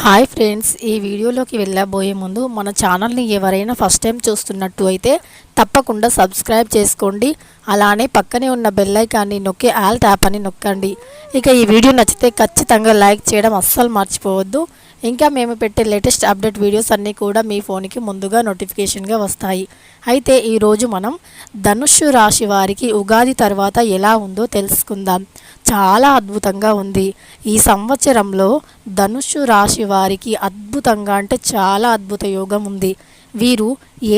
Hi friends, ఈ వీడియోలోకి వెళ్ళబోయే ముందు మన ఛానల్ని ఎవరైనా ఫస్ట్ టైం చూస్తున్నట్టు అయితే తప్పకుండా సబ్స్క్రైబ్ చేసుకోండి. అలానే పక్కనే ఉన్న బెల్ ఐకాన్ని నొక్కి ఆల్ ట్యాప్ అని నొక్కండి. ఇక ఈ వీడియో నచ్చితే ఖచ్చితంగా లైక్ చేయడం అస్సలు మర్చిపోవద్దు. ఇంకా మేము పెట్టే లేటెస్ట్ అప్డేట్ వీడియోస్ అన్నీ కూడా మీ ఫోన్కి ముందుగా నోటిఫికేషన్గా వస్తాయి. అయితే ఈరోజు మనం ధనుస్సు రాశి వారికి ఉగాది తర్వాత ఎలా ఉందో తెలుసుకుందాం. చాలా అద్భుతంగా ఉంది. ఈ సంవత్సరంలో ధనుస్సు రాశి వారికి అద్భుతంగా అంటే చాలా అద్భుత యోగం ఉంది. వీరు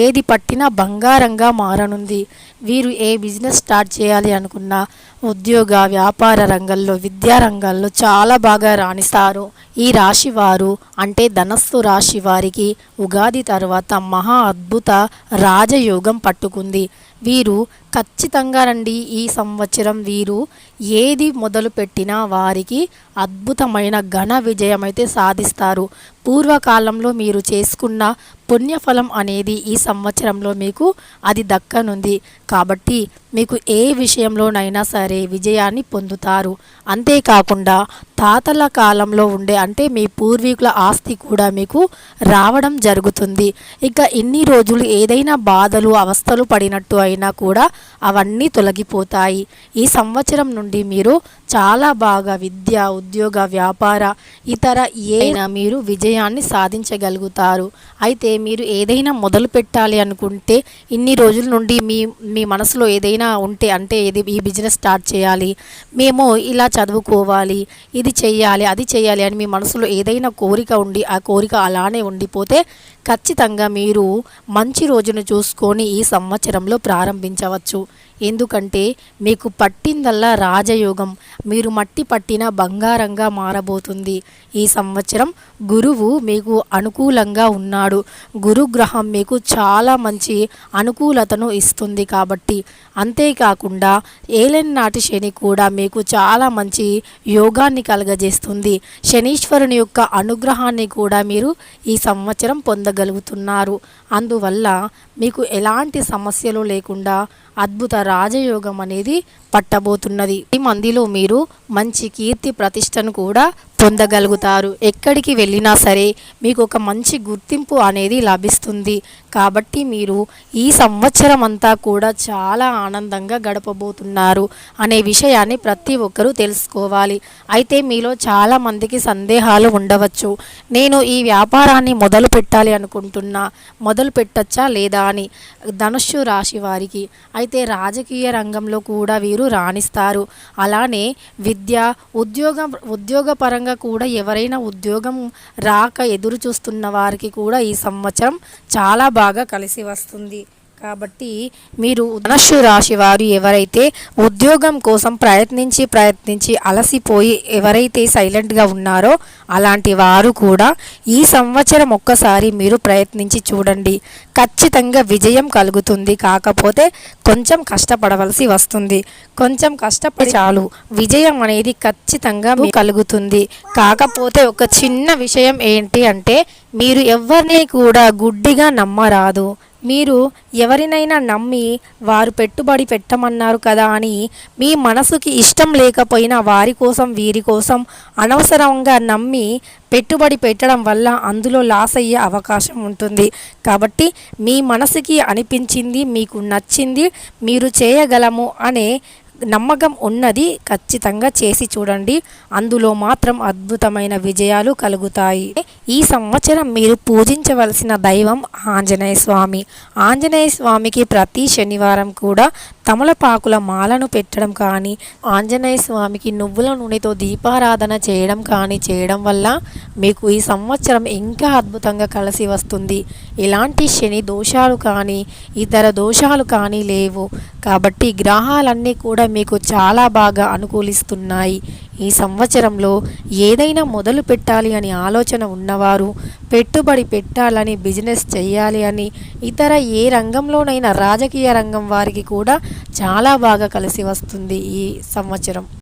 ఏది పట్టినా బంగారంగా మారనుంది. వీరు ఏ బిజినెస్ స్టార్ట్ చేయాలి అనుకున్నా ఉద్యోగ వ్యాపార రంగంలో విద్యా రంగాల్లో చాలా బాగా రాణిస్తారు. ఈ రాశి వారు అంటే ధనస్సు రాశి వారికి ఉగాది తర్వాత మహా అద్భుత రాజయోగం పట్టుకుంది. వీరు ఖచ్చితంగా రండి, ఈ సంవత్సరం వీరు ఏది మొదలుపెట్టినా వారికి అద్భుతమైన ఘన విజయం అయితే సాధిస్తారు. పూర్వకాలంలో మీరు చేసుకున్న పుణ్యఫలం అనేది ఈ సంవత్సరంలో మీకు అది దక్కనుంది. కాబట్టి మీకు ఏ విషయంలోనైనా సరే విజయాన్ని పొందుతారు. అంతేకాకుండా తాతల కాలంలో ఉండే అంటే మీ పూర్వీకుల ఆస్తి కూడా మీకు రావడం జరుగుతుంది. ఇక ఇన్ని రోజులు ఏదైనా బాధలు అవస్థలు పడినట్టు అయినా కూడా అవన్నీ తొలగిపోతాయి. ఈ సంవత్సరం నుండి మీరు చాలా బాగా విద్య, ఉద్యోగ, వ్యాపార ఇతర ఏదైనా మీరు విజయాన్ని సాధించగలుగుతారు. అయితే మీరు ఏదైనా మొదలు పెట్టాలి అనుకుంటే ఇన్ని రోజుల నుండి మీ మనసులో ఏదైనా ఉంటే అంటే ఈ బిజినెస్ స్టార్ట్ చేయాలి, మేము ఇలా చదువుకోవాలి, ఇది చెయ్యాలి, అది చెయ్యాలి అని మీ మనసులో ఏదైనా కోరిక ఉండి ఆ కోరిక అలానే ఉండిపోతే ఖచ్చితంగా మీరు మంచి రోజును చూసుకొని ఈ సంవత్సరంలో ప్రారంభించవచ్చు. ఎందుకంటే మీకు పట్టిందల్లా రాజయోగం. మీరు మట్టి పట్టిన బంగారంగా మారబోతుంది. ఈ సంవత్సరం గురువు మీకు అనుకూలంగా ఉన్నాడు. గురుగ్రహం మీకు చాలా మంచి అనుకూలతను ఇస్తుంది. కాబట్టి అంతేకాకుండా ఏలెనాటి శని కూడా మీకు చాలా మంచి యోగాన్ని కలగజేస్తుంది. శనీశ్వరుని యొక్క అనుగ్రహాన్ని కూడా మీరు ఈ సంవత్సరం పొందగలుగుతున్నారు. అందువల్ల మీకు ఎలాంటి సమస్యలు లేకుండా అద్భుత రాజయోగం అనేది పట్టబోతున్నది. ఈ మందిలో మీరు మంచి కీర్తి ప్రతిష్టను కూడా పొందగలుగుతారు. ఎక్కడికి వెళ్ళినా సరే మీకు ఒక మంచి గుర్తింపు అనేది లభిస్తుంది. కాబట్టి మీరు ఈ సంవత్సరం అంతా కూడా చాలా ఆనందంగా గడపబోతున్నారు అనే విషయాన్ని ప్రతి ఒక్కరూ తెలుసుకోవాలి. అయితే మీలో చాలా మందికి సందేహాలు ఉండవచ్చు. నేను ఈ వ్యాపారాన్ని మొదలు పెట్టాలి అనుకుంటున్నా, మొదలు పెట్టచ్చా లేదా అని. ధనుస్సు రాశి వారికి అయితే రాజకీయ రంగంలో కూడా వీరు రాణిస్తారు. అలానే విద్య, ఉద్యోగపరంగా కూడా ఎవరైనా ఉద్యోగం రాక ఎదురు చూస్తున్న వారికి కూడా ఈ సంవత్సరం చాలా బాగా కలిసి వస్తుంది. కాబట్టి మీరు ధనుస్సు రాశి వారు ఎవరైతే ఉద్యోగం కోసం ప్రయత్నించి అలసిపోయి ఎవరైతే సైలెంట్గా ఉన్నారో అలాంటి వారు కూడా ఈ సంవత్సరం ఒక్కసారి మీరు ప్రయత్నించి చూడండి. ఖచ్చితంగా విజయం కలుగుతుంది. కాకపోతే కొంచెం కష్టపడవలసి వస్తుంది. కొంచెం కష్టపడి చాలు, విజయం అనేది ఖచ్చితంగా కలుగుతుంది. కాకపోతే ఒక చిన్న విషయం ఏంటి అంటే మీరు ఎవరిని కూడా గుడ్డిగా నమ్మరాదు. మీరు ఎవరినైనా నమ్మి వారు పెట్టుబడి పెట్టమన్నారు కదా అని మీ మనసుకి ఇష్టం లేకపోయినా వారి కోసం వీరి కోసం అనవసరంగా నమ్మి పెట్టుబడి పెట్టడం వల్ల అందులో లాస్ అయ్యే అవకాశం ఉంటుంది. కాబట్టి మీ మనసుకి అనిపించింది, మీకు నచ్చింది, మీరు చేయగలము అనే నమ్మకం ఉన్నది ఖచ్చితంగా చేసి చూడండి. అందులో మాత్రం అద్భుతమైన విజయాలు కలుగుతాయి. ఈ సంవత్సరం మీరు పూజించవలసిన దైవం ఆంజనేయ స్వామి. ఆంజనేయ స్వామికి ప్రతి శనివారం కూడా తమలపాకుల మాలను పెట్టడం కానీ, ఆంజనేయ స్వామికి నువ్వుల నూనెతో దీపారాధన చేయడం వల్ల మీకు ఈ సంవత్సరం ఇంకా అద్భుతంగా కలిసి వస్తుంది. ఎలాంటి శని దోషాలు కానీ ఇతర దోషాలు కానీ లేవు. కాబట్టి గ్రహాలన్నీ కూడా మీకు చాలా బాగా అనుకూలిస్తున్నాయి. ఈ సంవత్సరంలో ఏదైనా మొదలు పెట్టాలి అని ఆలోచన ఉన్నవారు, పెట్టుబడి పెట్టాలని, బిజినెస్ చేయాలి అని ఇతర ఏ రంగంలోనైనా రాజకీయ రంగం వారికి కూడా చాలా బాగా కలిసి వస్తుంది ఈ సంవత్సరం.